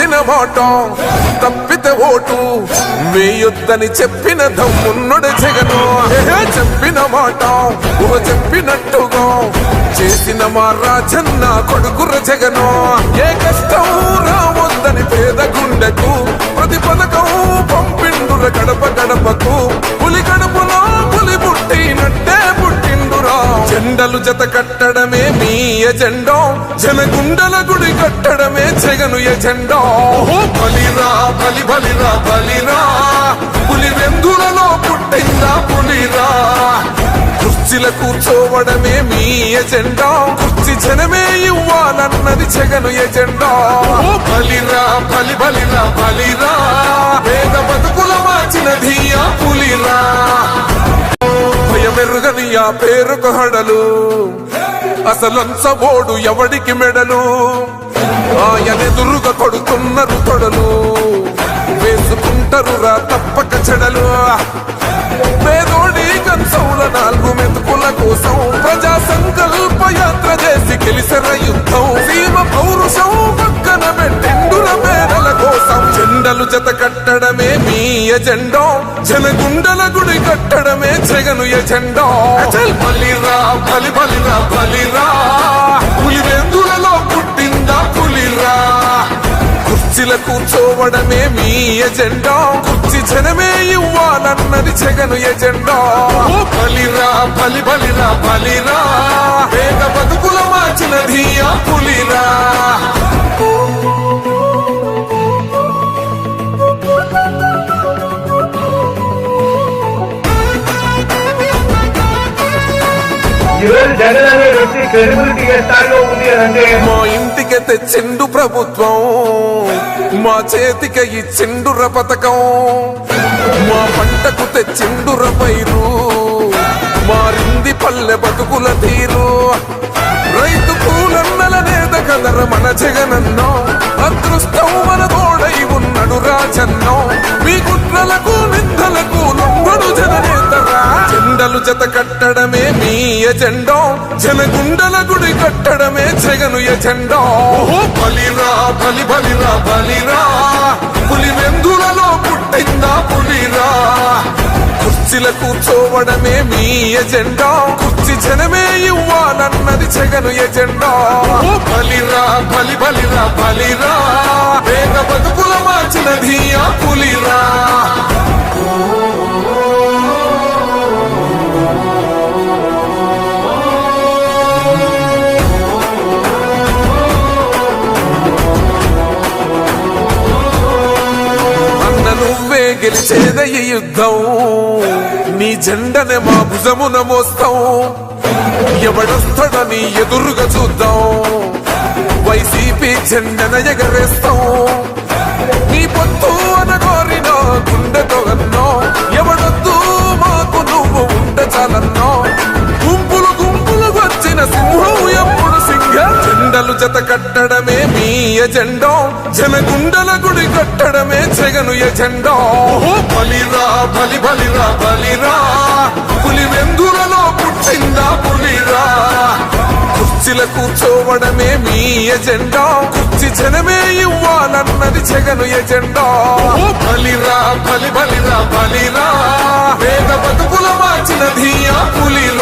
ఇచ్చిన మాట తప్పితే ఓటు వేయొద్దని చెప్పిన దమ్మున్నడు జగను. చెప్పిన మాట చెప్పినట్టుగా చేసిన మా రాజన్న కొడుకుర జగను. ఏ కష్టం రావద్దని పేద గుండెకు ప్రతి పథకం పంపిండుర గడప గడపకు. పులి గడపలో పులి పుట్టినట్టే పుట్టిండురా. జెండలు జత కట్టడమే మీ ఎజెండా, జనగుండల గుడి కట్టడమే జగను ఎజెండా. బలిరా బలి బలిరా బలిరా, పులి వెందులలో పుట్టిందా పులిరా. కుర్చీల కూర్చోవడమే మీ ఎజెండా, కుర్చీ జనమే ఇవ్వాలన్నది జగను ఎజెండా. బలిరా బలి బలిరా బలిరా, పేద బతుకుల మార్చినది ఆ పులిరా. భయమెరుగని ఆ పేరుకు హడలు, అసలంచబోడు ఎవడికి మెడలు. ఆయనెదురుగా కొడుతున్నారు తొడలు, వేసుకుంటారు రా తప్పక చెడలు. పేదోడి కంచౌల 4 మెతుకుల కోసం ప్రజా సంకల్ప యాత్ర చేసి గెలిసర యుద్ధం. సీమ పౌరుషం పక్కన పెట్టిండుల పేదల కోసం. జెండలు జత కట్టడమే మీ ఎజెండా, జనగుండల గుడి కట్టడమే జగను ఎజెండా. బలిరా బలి బలిరా బలిరా, పులి వెందులలో పుట్టిందా పులిరా. కుర్చీల కూర్చోవడమే మీ ఎజెండా, కుర్చీ జనమే ఇవ్వాలన్నది జగను ఎజెండా. బలిరా బలి బలిరా బలిరా, పేద బతుకుల మార్చినది ఆ పులిరా. జగన్ అనే వ్యక్తి క్రెడిబిలిటీ ఏ స్థాయిలో ఉంది అంటే మా ఇంటికి తెచ్చిండు ప్రభుత్వం, మా చేతికి ఇచ్చిండుర పథకం. మా పంటకు తెచ్చిండుర పైరు, మారింది పల్లె బతుకుల తీరు. రైతు పూలన్నల నేత కదర మన జగనన్నో, అదృష్టం మన తోడై ఉన్నడు రాజన్నో. మీ కుట్రలకు నిందలకు లొంగడు జననేతరా. జెండలు జత కట్టడమే మీ ఎజెండా, జనగుండల గుడి కట్టడమే జగను ఎజెండా. బలిరా బలి బలిరా బలిరా, పులి వెందులలో పుట్టిందా పులిరా. కుర్చీల కూర్చోవడమే మీ ఎజెండా, కుర్చీ జనమే ఇవ్వాలన్నది జగను ఎజెండా. బలిరా బలి బలిరా బలిరా, పేద బతుకుల మార్చినది ఆ పులిరా. నువ్వే గెలిచేద ఈ యుద్ధం, నీ జెండనే మా భుజమున మోస్తాం. ఎవడొస్తాడని ఎదురుగా చూద్దాం, వైసీపీ జెండన ఎగరేస్తాం. నీ పొత్తు అనగోరిన గుండెతో అన్నో, ఎవడొద్దు మాకు నువ్వు ఉండ చాలన్నో. గుంపులు గుంపులు వచ్చిన సింహం ఎప్పుడు సింగ. జెండలు జత కట్టడమే మీ ఎజెండా, జనగుండల గుడి కట్టడమే జగను ఎజెండా. బలిరా బలి బలిరా బలిరా, పులి వెందులలో పుట్టిందా పులిరా. కుర్చీల కూర్చోవడమే మీ ఎజెండా, కుర్చీ జనమే ఇవ్వాలన్నది జగను ఎజెండా. బలిరా బలి బలిరా బలిరా, పేద బతుకుల మార్చినది ఆ పులిరా.